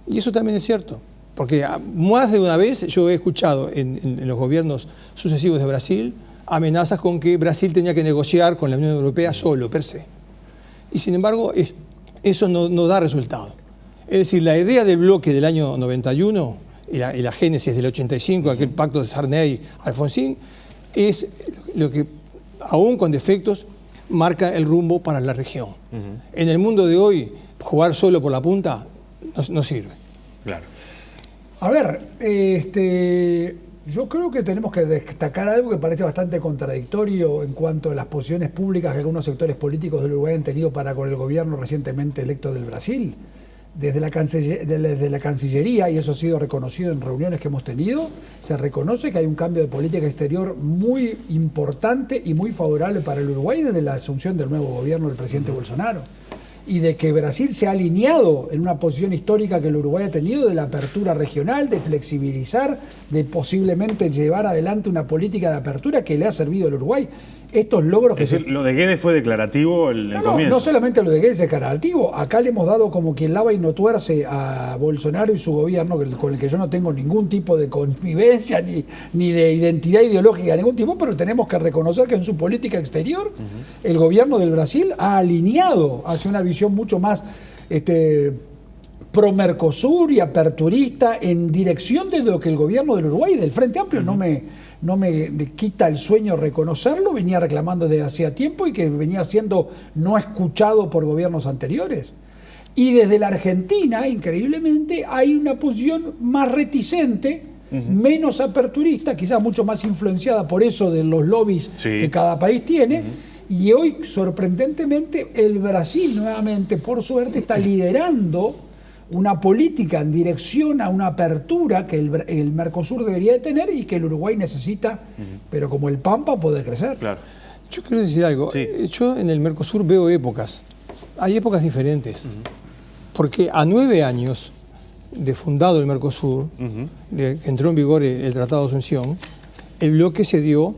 Y eso también es cierto, porque más de una vez yo he escuchado en los gobiernos sucesivos de Brasil amenazas con que Brasil tenía que negociar con la Unión Europea solo, per se. Y sin embargo, eso no da resultado. Es decir, la idea del bloque del año 91 y la génesis del 85, aquel pacto de Sarney-Alfonsín, es lo que, aún con defectos, marca el rumbo para la región. En el mundo de hoy, jugar solo por la punta no sirve. Claro. A ver, yo creo que tenemos que destacar algo que parece bastante contradictorio en cuanto a las posiciones públicas que algunos sectores políticos del Uruguay han tenido para con el gobierno recientemente electo del Brasil. Desde la Cancillería, y eso ha sido reconocido en reuniones que hemos tenido, se reconoce que hay un cambio de política exterior muy importante y muy favorable para el Uruguay desde la asunción del nuevo gobierno del presidente Bolsonaro. Y de que Brasil se ha alineado en una posición histórica que el Uruguay ha tenido de la apertura regional, de flexibilizar, de posiblemente llevar adelante una política de apertura que le ha servido al Uruguay. Estos logros que lo de Guedes fue declarativo el comienzo. No solamente lo de Guedes es declarativo. Acá le hemos dado como quien lava y no tuerce a Bolsonaro y su gobierno, con el que yo no tengo ningún tipo de convivencia ni de identidad ideológica, ningún tipo, pero tenemos que reconocer que en su política exterior el gobierno del Brasil ha alineado hacia una visión mucho más pro-Mercosur y aperturista en dirección de lo que el gobierno del Uruguay, del Frente Amplio, no me quita el sueño reconocerlo, venía reclamando desde hacía tiempo y que venía siendo no escuchado por gobiernos anteriores. Y desde la Argentina, increíblemente, hay una posición más reticente, menos aperturista, quizás mucho más influenciada por eso de los lobbies que cada país tiene. Y hoy, sorprendentemente, el Brasil nuevamente, por suerte, está liderando una política en dirección a una apertura que el Mercosur debería de tener y que el Uruguay necesita, pero como el Pampa, poder crecer. Claro. Yo quiero decir algo. Yo en el Mercosur veo épocas. Hay épocas diferentes. Porque a 9 años de fundado el Mercosur, de que entró en vigor el Tratado de Asunción, el bloque se dio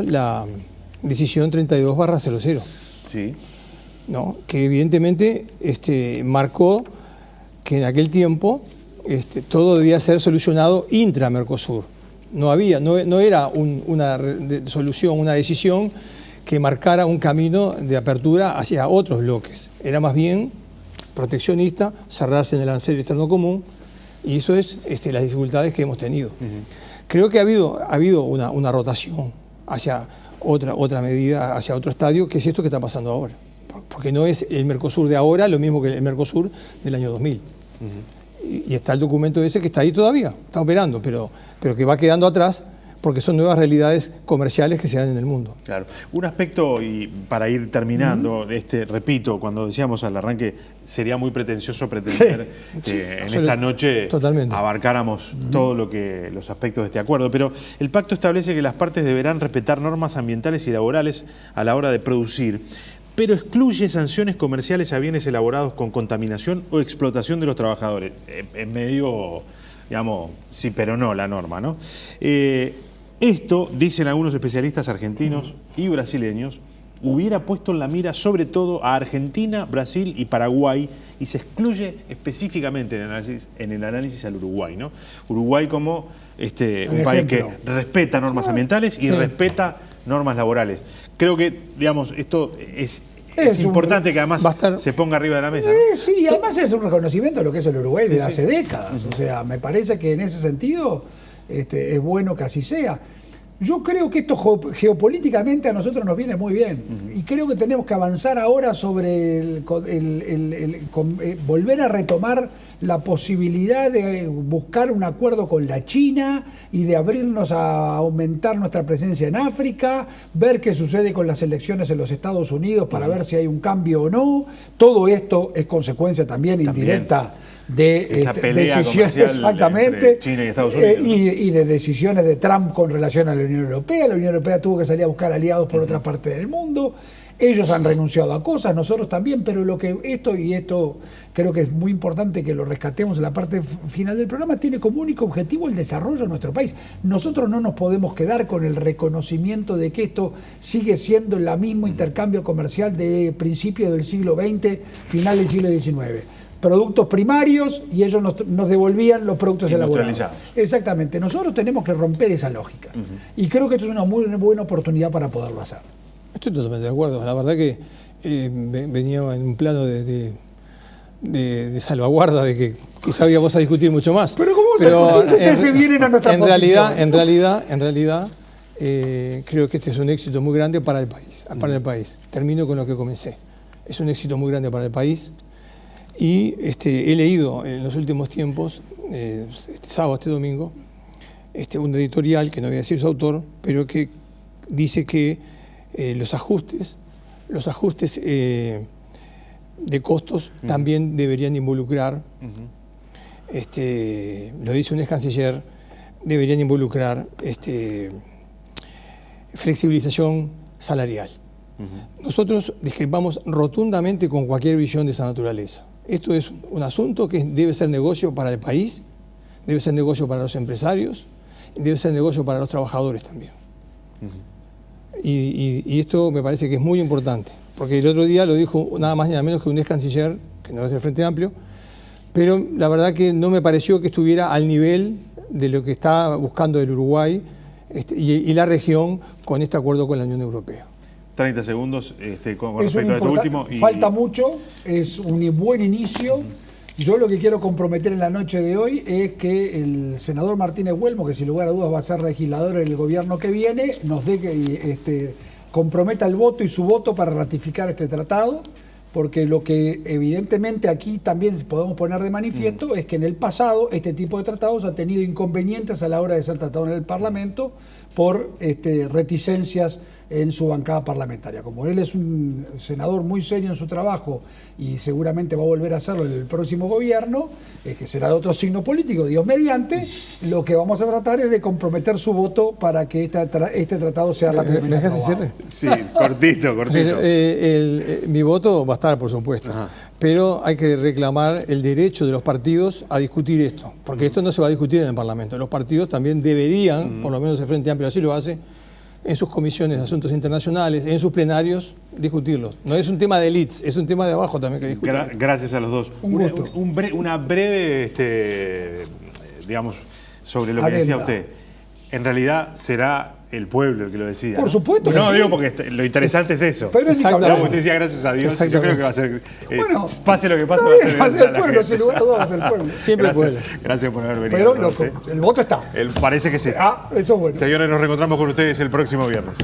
la decisión 32/00. Sí. ¿No? Que evidentemente marcó que en aquel tiempo todo debía ser solucionado intra-Mercosur. No era una solución, una decisión que marcara un camino de apertura hacia otros bloques. Era más bien proteccionista, cerrarse en el arancel externo común, y eso es las dificultades que hemos tenido. Creo que ha habido una rotación hacia otra medida, hacia otro estadio, que es esto que está pasando ahora. Porque no es el Mercosur de ahora lo mismo que el Mercosur del año 2000. Y está el documento ese que está ahí todavía, está operando, pero que va quedando atrás porque son nuevas realidades comerciales que se dan en el mundo. Claro. Un aspecto, y para ir terminando, repito, cuando decíamos al arranque, sería muy pretencioso pretender que en esta noche abarcáramos todo los aspectos de este acuerdo, pero el pacto establece que las partes deberán respetar normas ambientales y laborales a la hora de producir, pero excluye sanciones comerciales a bienes elaborados con contaminación o explotación de los trabajadores. En medio, digamos, sí pero no la norma, ¿no? Esto, dicen algunos especialistas argentinos y brasileños, hubiera puesto en la mira sobre todo a Argentina, Brasil y Paraguay, y se excluye específicamente en el análisis al Uruguay, ¿no? Uruguay como un país que respeta normas ambientales y respeta normas laborales. Creo que, digamos, esto es importante que además se ponga arriba de la mesa, ¿no? Sí, y además es un reconocimiento de lo que es el Uruguay desde hace décadas. O sea, me parece que en ese sentido es bueno que así sea. Yo creo que esto geopolíticamente a nosotros nos viene muy bien. Y creo que tenemos que avanzar ahora sobre volver a retomar la posibilidad de buscar un acuerdo con la China y de abrirnos a aumentar nuestra presencia en África, ver qué sucede con las elecciones en los Estados Unidos para ver si hay un cambio o no. Todo esto es consecuencia también indirecta de decisiones exactamente China y Estados Unidos, ¿no? y de decisiones de Trump con relación a la Unión Europea. La Unión Europea tuvo que salir a buscar aliados por otra parte del mundo. Ellos han renunciado a cosas, nosotros también, pero lo que esto creo que es muy importante que lo rescatemos en la parte final del programa, tiene como único objetivo el desarrollo de nuestro país. Nosotros no nos podemos quedar con el reconocimiento de que esto sigue siendo el mismo intercambio comercial de principios del siglo XX, final del siglo XIX. Productos primarios y ellos nos devolvían los productos elaborados. Exactamente. Nosotros tenemos que romper esa lógica. Y creo que esto es una muy buena oportunidad para poderlo hacer. Estoy totalmente de acuerdo. La verdad que venía en un plano de salvaguarda de que quizá íbamos a discutir mucho más. Pero ¿cómo se discutir si ustedes se vienen a nuestra posición? En realidad, creo que este es un éxito muy grande para el país. Termino con lo que comencé. Es un éxito muy grande para el país. Y he leído en los últimos tiempos, este sábado, este domingo, un editorial, que no voy a decir su autor, pero que dice que los ajustes de costos también deberían involucrar, lo dice un ex canciller, deberían involucrar flexibilización salarial. Nosotros discrepamos rotundamente con cualquier visión de esa naturaleza. Esto es un asunto que debe ser negocio para el país, debe ser negocio para los empresarios, y debe ser negocio para los trabajadores también. Y esto me parece que es muy importante, porque el otro día lo dijo nada más ni nada menos que un ex canciller, que no es del Frente Amplio, pero la verdad que no me pareció que estuviera al nivel de lo que está buscando el Uruguay y la región con este acuerdo con la Unión Europea. 30 segundos con respecto a esto último. Falta mucho, es un buen inicio. Yo lo que quiero comprometer en la noche de hoy es que el senador Martínez Huelmo, que sin lugar a dudas va a ser legislador en el gobierno que viene, nos dé que comprometa el voto y su voto para ratificar este tratado, porque lo que evidentemente aquí también podemos poner de manifiesto es que en el pasado este tipo de tratados ha tenido inconvenientes a la hora de ser tratado en el Parlamento por reticencias en su bancada parlamentaria. Como él es un senador muy serio en su trabajo y seguramente va a volver a hacerlo en el próximo gobierno, que será de otro signo político, Dios mediante, lo que vamos a tratar es de comprometer su voto para que este tratado sea rápidamente aprobado. Sí, cortito. Mi voto va a estar, por supuesto, pero hay que reclamar el derecho de los partidos a discutir esto, porque esto no se va a discutir en el Parlamento. Los partidos también deberían, por lo menos el Frente Amplio así lo hace, en sus comisiones de asuntos internacionales, en sus plenarios, discutirlos. No es un tema de elites, es un tema de abajo también que discutir. Gracias a los dos. Una breve, digamos, sobre lo que decía usted. En realidad será el pueblo el que lo decida. Por supuesto. No, digo porque lo interesante es eso. Pero como usted decía, gracias a Dios, yo creo que va a ser, pase lo que pase, va a ser el pueblo, sin lugar a dudas va a ser el pueblo. Siempre el pueblo. Gracias por haber venido. Pero el voto está. Parece que sí. Eso es bueno. Señores, nos reencontramos con ustedes el próximo viernes.